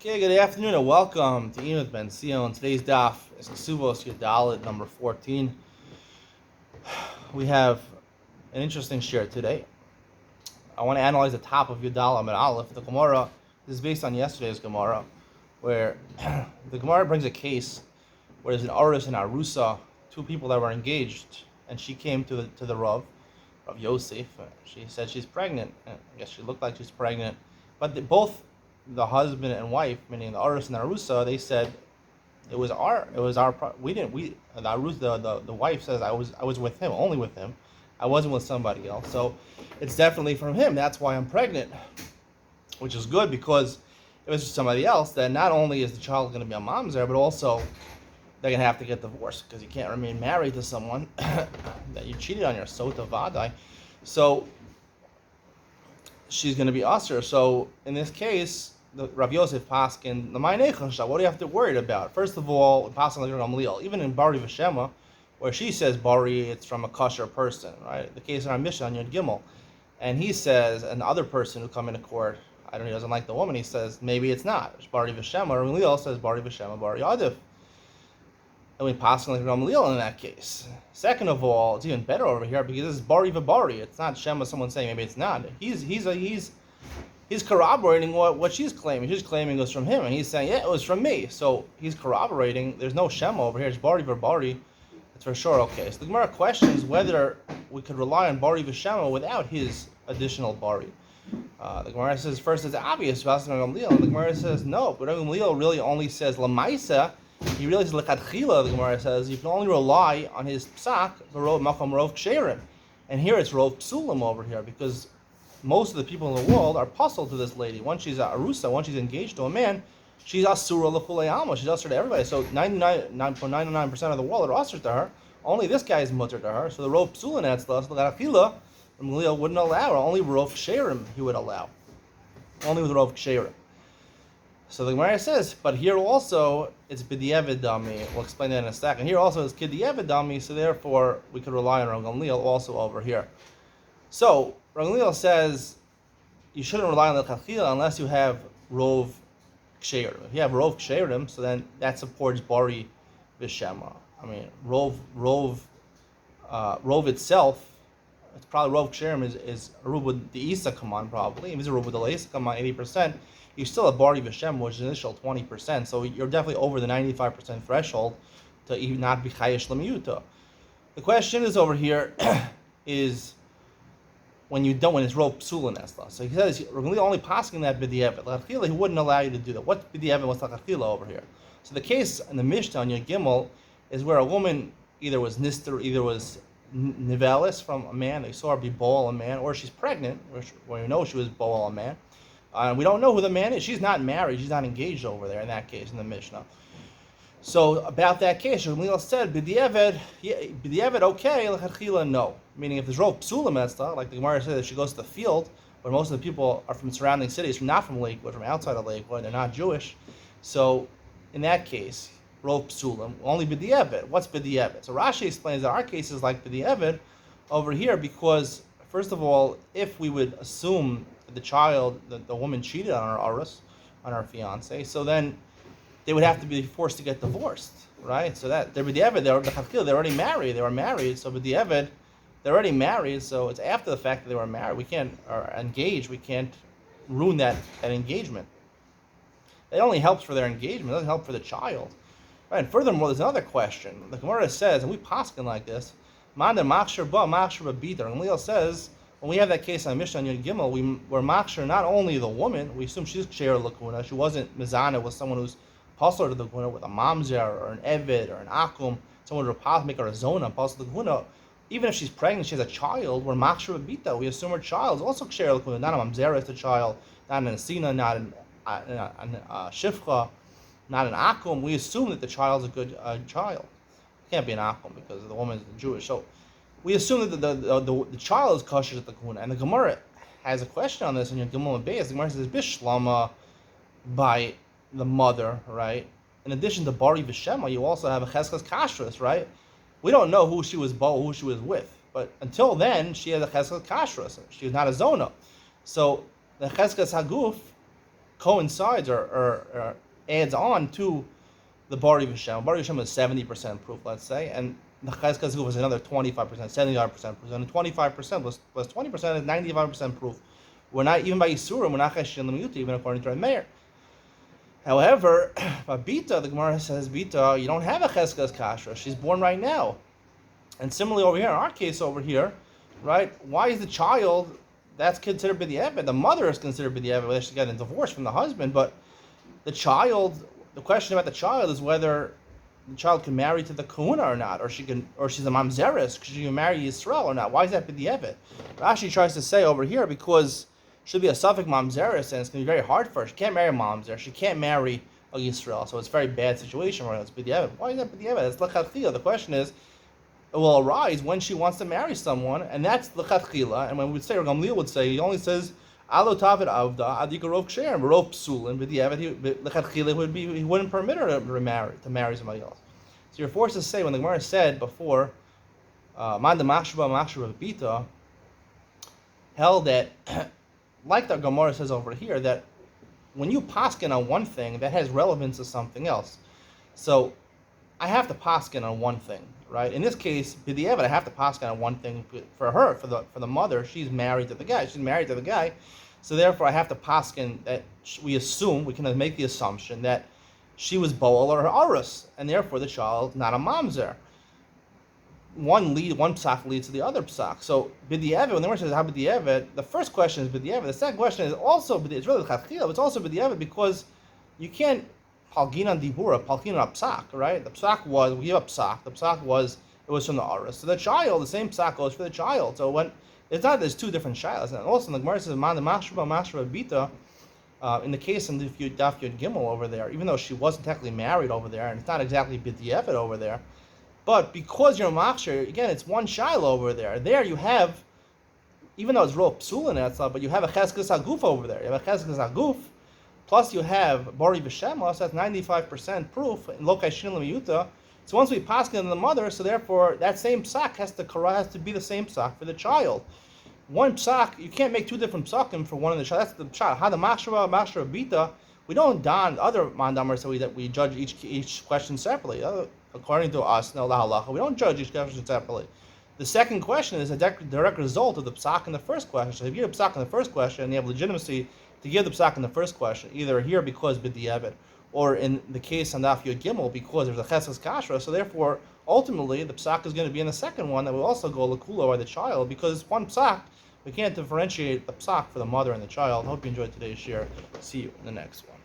Okay, good afternoon and welcome to Iyun with Benzion. Today's daf is Kesubos Yadalit number 14. We have an interesting share today. I want to analyze the top of Yudal Amid Aleph. The Gemara, this is based on yesterday's Gemara, where the Gemara brings a case where there's an Aris and Arusa, two people that were engaged, and she came to the Rav Yosef. She said she's pregnant. I guess she looked like she's pregnant, but both the husband and wife, meaning the Aris and the Arusa, they said the wife says I was with him, only with him. I wasn't with somebody else. So it's definitely from him. That's why I'm pregnant, which is good, because if it was just somebody else, then not only is the child going to be a mamzer, but also they're going to have to get divorced, because you can't remain married to someone that you cheated on your sota vadai. So she's going to be usher. So in this case, the Rav Yosef paskin the ma'anei. What do you have to worry about? First of all, paskin like Gamliel, even in Bari V'Shema, where she says Bari, it's from a kosher person, right? The case in our Mishnah on Yud Gimel, and he says another person who come into court, he doesn't like the woman. He says maybe it's not. It's Bari V'Shema. Gamliel says Bari V'Shema, Bari Adif. And we paskin like Gamliel in that case. Second of all, it's even better over here because this is Bari V'Bari. It's not Shema. Someone saying maybe it's not. He's corroborating what she's claiming. She's claiming it was from him, and he's saying, yeah, it was from me. So he's corroborating. There's no Shema over here. It's Bari V'Bari. It's for sure okay. So the Gemara questions whether we could rely on Bari V'Shema without his additional Bari. The Gemara says, first it's obvious, and the Gemara says, no. But Gamliel really only says Lamaisa. He really says L'Chadchila. The Gemara says you can only rely on his Psak, Makom Rov Ksherim. And here it's Rov Psulim over here, because most of the people in the world are puzzled to this lady. Once she's a Arusa, once she's engaged to a man, she's Asura L'Chulei Alma. She's Asura to everybody. So 99.99% of the world are Asura to her. Only this guy is mutter to her. So the Rov Psulim adds to us, L'Chadchila, Gamliel wouldn't allow her. Only Rov Ksherim he would allow. Only with Rov Ksherim. So the Gemara says, but here also it's B'di'evid Dami. We'll explain that in a second. Here also it's K'di'evid Dami, so therefore we could rely on Rav Gamliel also over here. So Rav Gamliel says you shouldn't rely on the L'Chadchila unless you have Rov Ksherim. If you have Rov Ksherim, so then that supports Bari V'Shema. I mean, Rov itself, it's probably Rov Ksherim is Aruba the Isa Kaman probably. If it's Aruba the Isa Kaman 80%. You still have Bari V'Shem, which is initial 20%, so you're definitely over the 95% threshold to even not be Chayesh Lamiyuta. The question is over here is when it's Rov Psulin Esla. So he says we're really only passing that B'di'evet. L'Chadchila, he wouldn't allow you to do that. What's B'di'evet? What's L'Chadchila over here? So the case in the Mishnah on Yud Gimel is where a woman either was Nister, either was Nivelis from a man, they saw her be Boal a man, or she's pregnant, where you know she was Boal a man. We don't know who the man is. She's not married. She's not engaged over there in that case in the Mishnah. So about that case, Gamliel said, B'di'evet okay, L'Chadchila no. Meaning if there's Rov Psulim Estah, like the Gemara said, if she goes to the field, where most of the people are from surrounding cities, not from Lakewood, from outside of Lakewood, they're not Jewish. So in that case, Rov Psulim, only B'di'evet. What's B'di'evet? So Rashi explains that our case is like B'di'evet over here because, first of all, if we would assume the child, the woman cheated on her aris, on her fiance, so then they would have to be forced to get divorced, right? So that they're already married. They were married, so b'di'evid, they're already married. So it's after the fact that they were married. We can't engage. We can't ruin that engagement. It only helps for their engagement. It doesn't help for the child, right? And furthermore, there's another question. The Gemara says, and we paskin like this, man de machshir ba machshir b'biter. And Gamliel says, when we have that case on Mishnah and Yud Gimel, we're machshir not only the woman, we assume she's ksher l'kuna, she wasn't mizana with someone who's passer to the kuna, with a mamzer or an eved or an akum, someone who would make her a zona, passer to the kuna. Even if she's pregnant, she has a child, we're machshir b'bita, we assume her child is also ksher l'kuna, not a mamzer is the child, not an asina, not an shifcha, not an akum. We assume that the child's a good child. It can't be an akum because the woman is Jewish. So we assume that the child is kosher at the kuna, and the Gemara has a question on this in your Gimel and Beis. The Gemara says bishlama by the mother, right? In addition to Bari V'Shema, you also have a cheskas kashrus, right? We don't know who she was who she was with, but until then she had a cheskas kashrus. She was not a zona, so the cheskas haguf coincides or adds on to the Bari V'Shem. Bari V'Shem is 70% proof, let's say, and the Cheskes Guf is another 25%, 75% proof. And 25% plus 20% is 95% proof. We're not, even by Yisurim, we're not Cheshin L'Miyuta, even according to our Meir. However, by Bita, the Gemara says, Bita, you don't have a Cheskes Kasha. She's born right now. And similarly over here, in our case over here, right, why is the child, that's considered B'di'evet? The mother is considered B'di'evet, whether she's getting divorced from the husband, but the child, the question about the child is whether the child can marry to the kahuna or not, or she's a mamzeres, because she can marry Yisrael or not. Why is that b'di'evet? Rashi tries to say over here because she'll be a suffix mamzeres, and it's going to be very hard for her. She can't marry a mamzer. She can't marry a Yisrael, so it's a very bad situation where it's b'di'evet. Why is that b'di'evet? It's l'chatchila. The question is, it will arise when she wants to marry someone, and that's l'chatchila. And when we would say, or Gamliel would say, he only says, Alo Tavid Avda, Adika Rov Ksher, Rov Psulin, but the would be, he wouldn't permit her to marry somebody else. So you're forced to say, when the Gemara said before, Man the Machshava Bita, held that, like the Gemara says over here, that when you paskin on one thing, that has relevance to something else. So I have to paskin on one thing, right? In this case, B'di'evet, I have to paskin on one thing for her, for the mother. She's married to the guy. So therefore, I have to paskin that we can make the assumption that she was Boel or Arus, and therefore the child not a mamzer. One psak leads to the other psak. So B'di'evet, when the word says how B'di'evet, the first question is B'di'evet. The second question is also it's really Chatchila, it's also B'di'evet because you can't palgin on dibura, palgin on psak, right? The psak was, we give up psak. The psak was, it was from the Arus. So the child, the same psak goes for the child. So when it's not, there's two different childs. And also, the Gemara says, Man the Machshava Bita, in the case of Daf Yud Gimel over there, even though she wasn't technically married over there, and it's not exactly B'di'evet over there, but because you're Machshir, again, it's one shiloh over there. There you have, even though it's real psulin and stuff, but you have a Cheskes Haguf over there. You have a Cheskes Haguf, plus you have Bari V'Shema, so that's 95% proof in Lokai Shin L'Miyuta. So once we paskin on the mother, so therefore that same psak has to be the same psak for the child. One psak, you can't make two different psakim for one of the child. That's the child. How the machshava bita, we don't don other mandamers that we judge each question separately. According to us, no la halacha, we don't judge each question separately. The second question is a direct result of the psak in the first question. So if you have psak in the first question, you have legitimacy to give the psak in the first question, either here because b'di'evet, or in the case on Daf Yud Gimel because there's a Cheskes Kasha. So therefore, ultimately, the psak is going to be in the second one that will also go l'kula by the child because it's one psak. We can't differentiate the psak for the mother and the child. Hope you enjoyed today's share. See you in the next one.